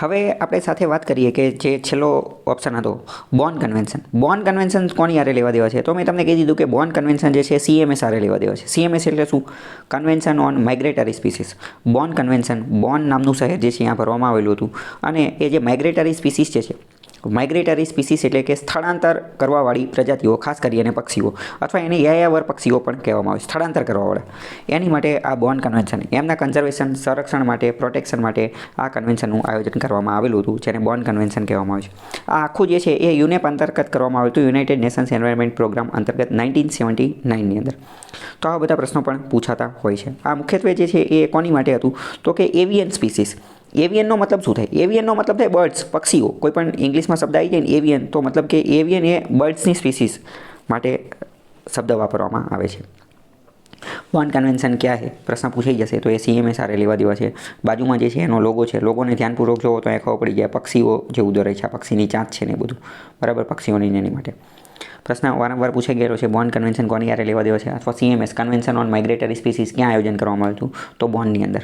હવે આપણે સાથે વાત કરીએ કે જે છેલ્લો ઓપ્શન હતો બોર્ન કન્વેન્શન. બોર્ન કન્વેન્શન કોની આરે લેવા દેવા છે? તો મેં તમને કહી દીધું કે બોર્ન કન્વેન્શન જે છે CMS આરે લેવા દેવા છે. CMS એટલે શું? Convention on migratory species. Born convention, Born નામનું શહેર જે છે અહીંયા ભરવામાં આવેલું હતું. અને એ જે માઇગ્રેટરી સ્પીસીસ જે છે, માઇગ્રેટરી સ્પીસીસ એટલે કે સ્થળાંતર કરવાવાળી પ્રજાતિઓ, ખાસ કરીને પક્ષીઓ, અથવા એને યાયાવર પક્ષીઓ પણ કહેવામાં આવે, સ્થળાંતર કરવાવાળા. એની માટે આ બોર્ન કન્વેન્શન, એમના કન્ઝર્વેશન, સંરક્ષણ માટે, પ્રોટેક્શન માટે આ કન્વેન્શનનું આયોજન કરવામાં આવેલું હતું, જેને બોર્ન કન્વેન્શન કહેવામાં આવે છે. આ આખું જે છે એ યુનેપ અંતર્ગત કરવામાં આવ્યું હતું, યુનાઇટેડ નેશન્સ એન્વાયરમેન્ટ પ્રોગ્રામ અંતર્ગત 1979ની અંદર. તો આવા બધા પ્રશ્નો પણ પૂછાતા હોય છે. આ મુખ્યત્વે જે છે એ કોની માટે હતું? તો કે એવિયન સ્પીસીસ. એવિયનનો મતલબ શું થાય? એવિયનનો મતલબ થાય બર્ડ્સ, પક્ષીઓ. કોઈ પણ ઇંગ્લિશમાં શબ્દ આવી જાય ને એવિયન, તો મતલબ કે એવિયન એ બર્ડ્સની સ્પીસીસ માટે શબ્દ વાપરવામાં આવે છે. બોર્ન કન્વેન્શન ક્યાં છે? પ્રશ્ન પૂછાઈ જશે તો એ CMS આરે લેવા દેવા છે. બાજુમાં જે છે એનો લોગો છે, લોગોને ધ્યાનપૂર્વક જોવો તો એ ખબર પડી જાય. પક્ષીઓ જેવું દોરે છે, આ પક્ષીની ચાંચ છે ને બધું, બરાબર, પક્ષીઓની એની માટે. પ્રશ્ન વારંવાર પૂછાઈ ગયેલો છે, બોર્ન કન્વેન્શન કોની આરે લેવા દેવા છે? અથવા CMS, convention on migratory species, ક્યાં આયોજન કરવામાં આવ્યું હતું? તો બોર્નની અંદર.